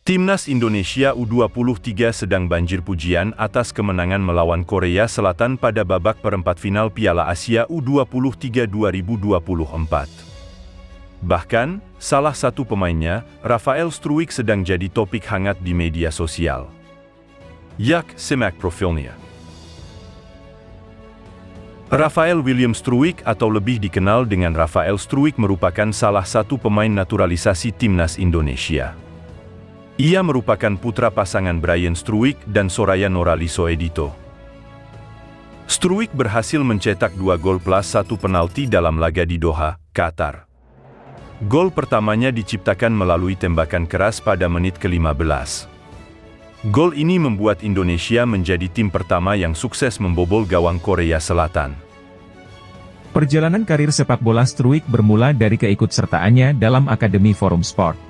Timnas Indonesia U23 sedang banjir pujian atas kemenangan melawan Korea Selatan pada babak perempat final Piala Asia U23 2024. Bahkan, salah satu pemainnya, Rafael Struijk sedang jadi topik hangat di media sosial. Yak simak profilnya. Rafael William Struijk atau lebih dikenal dengan Rafael Struijk merupakan salah satu pemain naturalisasi Timnas Indonesia. Ia merupakan putra pasangan Bryan Struijk dan Soraya Norali Soedito. Struijk berhasil mencetak 2 gol plus 1 penalti dalam laga di Doha, Qatar. Gol pertamanya diciptakan melalui tembakan keras pada menit ke-15. Gol ini membuat Indonesia menjadi tim pertama yang sukses membobol gawang Korea Selatan. Perjalanan karir sepak bola Struijk bermula dari keikutsertaannya dalam Akademi Forum Sport.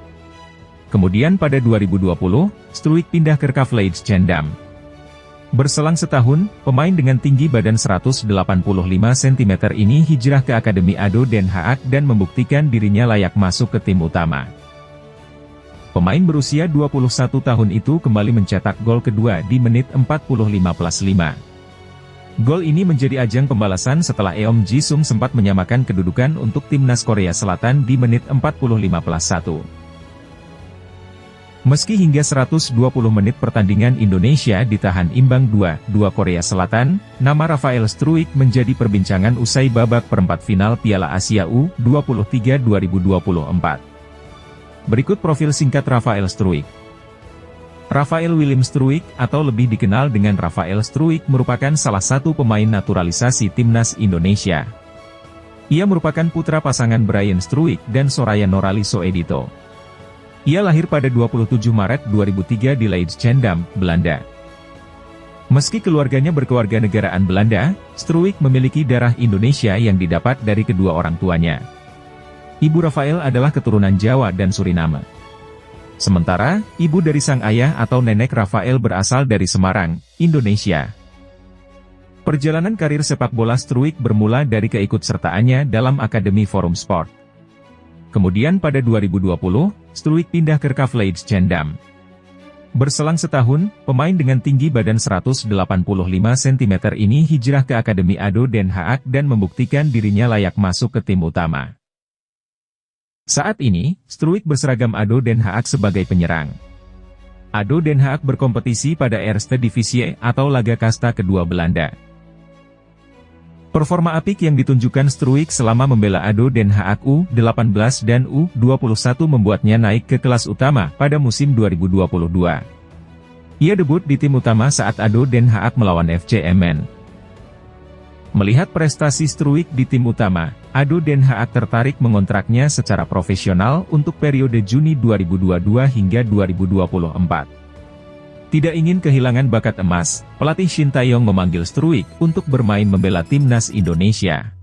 Kemudian pada 2020, Struijk pindah ke Leeds Chendam. Berselang setahun, pemain dengan tinggi badan 185 cm ini hijrah ke Akademi ADO Den Haag dan membuktikan dirinya layak masuk ke tim utama. Pemain berusia 21 tahun itu kembali mencetak gol kedua di menit 45+5. Gol ini menjadi ajang pembalasan setelah Eom Ji-sung sempat menyamakan kedudukan untuk timnas Korea Selatan di menit 45+1. Meski hingga 120 menit pertandingan Indonesia ditahan imbang 2-2 Korea Selatan, nama Rafael Struijk menjadi perbincangan usai babak perempat final Piala Asia U23 2024. Berikut profil singkat Rafael Struijk. Rafael William Struijk, atau lebih dikenal dengan Rafael Struijk, merupakan salah satu pemain naturalisasi Timnas Indonesia. Ia merupakan putra pasangan Bryan Struijk dan Soraya Norali Soedito. Ia lahir pada 27 Maret 2003 di Leeds Chendam, Belanda. Meski keluarganya berkewarganegaraan Belanda, Struijk memiliki darah Indonesia yang didapat dari kedua orang tuanya. Ibu Rafael adalah keturunan Jawa dan Suriname. Sementara, ibu dari sang ayah atau nenek Rafael berasal dari Semarang, Indonesia. Perjalanan karir sepak bola Struijk bermula dari keikutsertaannya dalam Akademi Forum Sport. Kemudian pada 2020, Struijk pindah ke Leeds Chendam. Berselang setahun, pemain dengan tinggi badan 185 cm ini hijrah ke Akademi ADO Den Haag dan membuktikan dirinya layak masuk ke tim utama. Saat ini, Struijk berseragam ADO Den Haag sebagai penyerang. ADO Den Haag berkompetisi pada Eerste Divisie atau laga kasta kedua Belanda. Performa apik yang ditunjukkan Struijk selama membela ADO Den Haag U18 dan U21 membuatnya naik ke kelas utama pada musim 2022. Ia debut di tim utama saat ADO Den Haag melawan FC Emmen. Melihat prestasi Struijk di tim utama, ADO Den Haag tertarik mengontraknya secara profesional untuk periode Juni 2022 hingga 2024. Tidak ingin kehilangan bakat emas, pelatih Shin Tae-yong memanggil Struijk untuk bermain membela timnas Indonesia.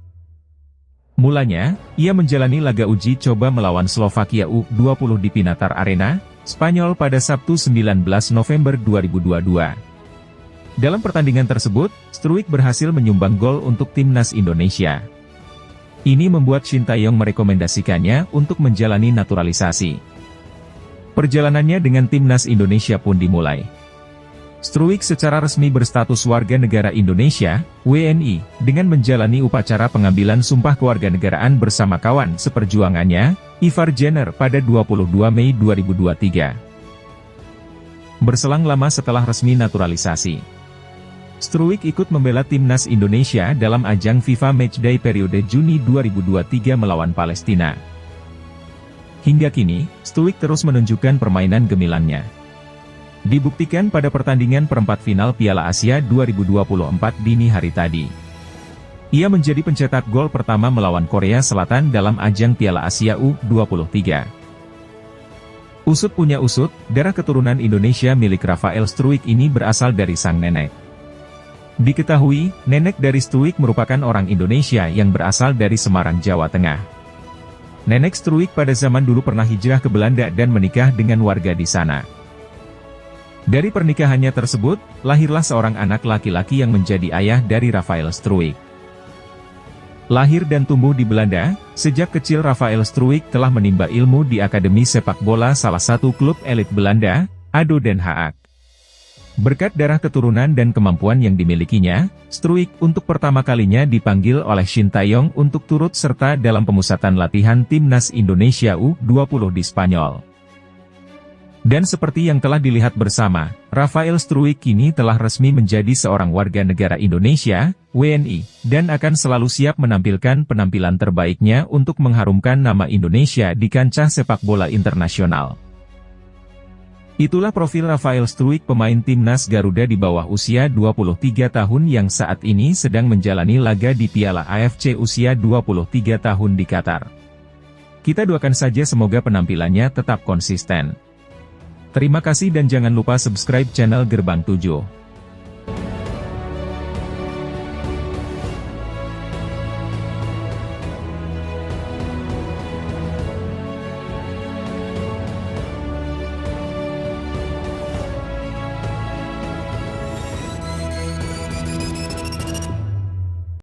Mulanya, ia menjalani laga uji coba melawan Slovakia U20 di Pinatar Arena, Spanyol pada Sabtu 19 November 2022. Dalam pertandingan tersebut, Struijk berhasil menyumbang gol untuk timnas Indonesia. Ini membuat Shin Tae-yong merekomendasikannya untuk menjalani naturalisasi. Perjalanannya dengan timnas Indonesia pun dimulai. Struijk secara resmi berstatus warga negara Indonesia, WNI, dengan menjalani upacara pengambilan sumpah kewarganegaraan bersama kawan seperjuangannya, Ivar Jenner pada 22 Mei 2023. Berselang lama setelah resmi naturalisasi, Struijk ikut membela timnas Indonesia dalam ajang FIFA Matchday periode Juni 2023 melawan Palestina. Hingga kini, Struijk terus menunjukkan permainan gemilangnya. Dibuktikan pada pertandingan perempat final Piala Asia 2024 dini hari tadi. Ia menjadi pencetak gol pertama melawan Korea Selatan dalam ajang Piala Asia U23. Usut punya usut, darah keturunan Indonesia milik Rafael Struijk ini berasal dari sang nenek. Diketahui, nenek dari Struijk merupakan orang Indonesia yang berasal dari Semarang, Jawa Tengah. Nenek Struijk pada zaman dulu pernah hijrah ke Belanda dan menikah dengan warga di sana. Dari pernikahannya tersebut, lahirlah seorang anak laki-laki yang menjadi ayah dari Rafael Struijk. Lahir dan tumbuh di Belanda, sejak kecil Rafael Struijk telah menimba ilmu di Akademi Sepak Bola salah satu klub elit Belanda, ADO Den Haag. Berkat darah keturunan dan kemampuan yang dimilikinya, Struijk untuk pertama kalinya dipanggil oleh Shin Taeyong untuk turut serta dalam pemusatan latihan timnas Indonesia U20 di Spanyol. Dan seperti yang telah dilihat bersama, Rafael Struijk kini telah resmi menjadi seorang warga negara Indonesia, WNI, dan akan selalu siap menampilkan penampilan terbaiknya untuk mengharumkan nama Indonesia di kancah sepak bola internasional. Itulah profil Rafael Struijk, pemain timnas Garuda di bawah usia 23 tahun yang saat ini sedang menjalani laga di Piala AFC usia 23 tahun di Qatar. Kita doakan saja semoga penampilannya tetap konsisten. Terima kasih dan jangan lupa subscribe channel Gerbang 7.